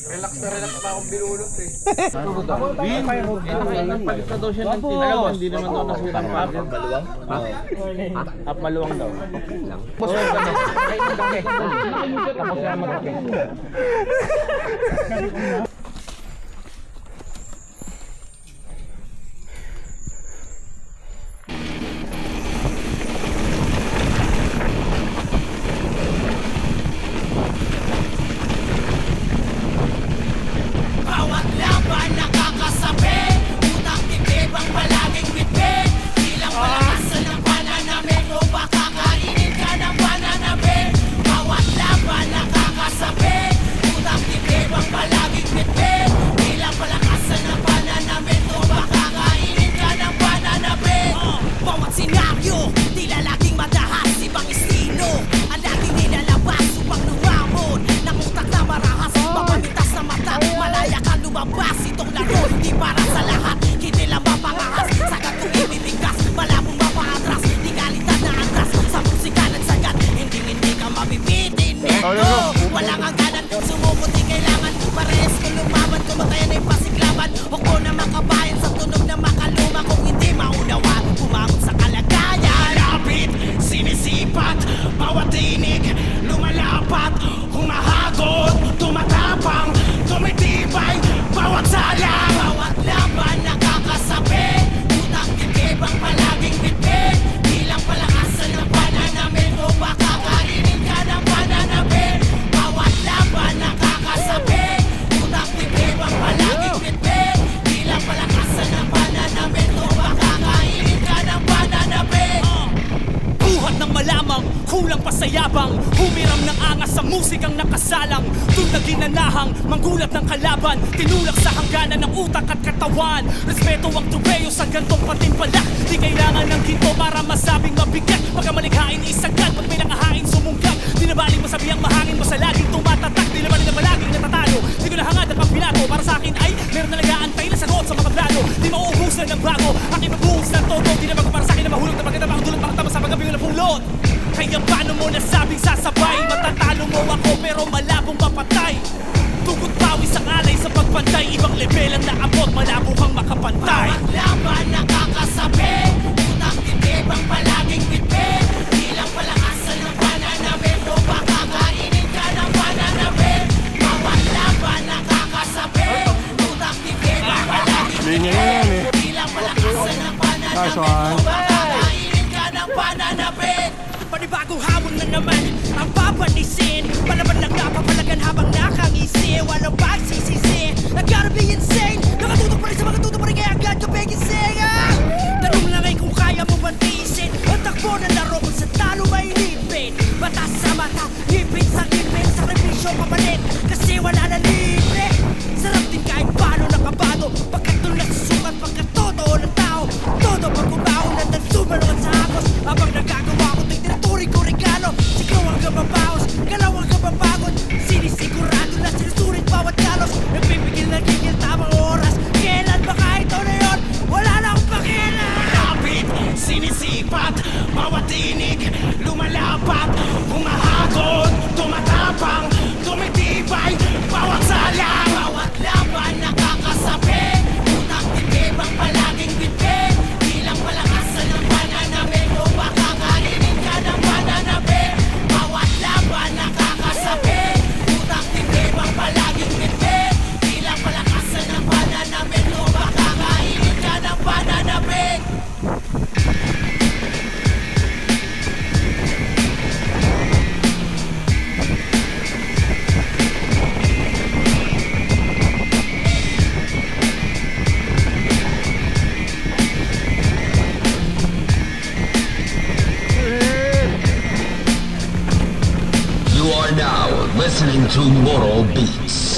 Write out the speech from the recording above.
Relax na relax pa akong binulot eh. Nagpalit na daw siya ng tinaw. Hindi naman daw nasirang pa. Maluwang? Up maluwang daw. Tapos yan magkape. Kulang pa sa yabang, humiram ng angas sa musikang nakasalang. Doon na ginanahang, manggulat ng kalaban, tinulak sa hangganan ng utak at katawan. Respeto ang tubeyo sa gantong patinpalak. Di kailangan ng ginto para masabing mabigat. Pagka malikhain isagad, pag may nakahain sumungkap. Di na baling masabi ang mahangin mo sa laging tumatatak. Di na baling na palaging natatalo. Di ko nahangad at pagpinato, para sa akin ay meron na nag-aantay na sagot sa mga plano. Di mauubusan ng bago, aking mabuhos ng todo. Di na bago para sa akin na mahulog na maganda ang dulot makatama sa paggabi na pulot. Kaya paano mo nasabing sasabay? Matatalo mo ako pero malabong mapatay. Tugot pawis ang alay sa pagpantay. Ibang level ang naabot, malabo kang makapantay. Bawat laban nakakasabi, utang titib ang palaging bitbit. Ilang palakasan ng pananabit o baka kainin ka ng pananabit. Bawat laban nakakasabi, utang titib ang palaging bitbit. Ilang palakasan ng pananabit o baka kainin ka ng pananabit. Panibagong hawang na naman ang papanisin. Palaban lang napapalagan habang nakangisi. Walang pagsisisi, I gotta be insane. Nakatutok pa rin sa mga tutok pa rin kaya agad ka pegising. Tanong lang ay kung kaya mo bantisin. Ang takbo na laro kung sa talo may lipin. Mata sa mata, ngipin sa ngipin. Sakripisyo papalit kasi wala na libre. Sarap din kahit paano nakabago. Pagkat doon nasusukat pagkat totoo ng tao. Todo pag kumaon na sumalungan sa hakos. Habang nagagawa ko tinaturi ko regalo. Sigaw ang kababaos, galaw ang kababagod. Sinisigurado na sinusulit bawat galos. Nagpipigil na gigil tamang oras. Kailan ba kahit ito na yun? Wala na akong pakialam. Malapit, sinisipat, bawat tinig lumalapat, humahagod, tumatapang, tumitibay, bawat salang. Bawat laban nakakasabi, utang titib ang palaging bitbit. Ilang palakasan ng pananamit o baka kainin ka ng pananabit. Bawat laban nakakasabi, utang titib ang palaging bitbit. Ilang palakasan ng pananamit o baka kainin ka ng pananabit. You are now listening to Moro Beats.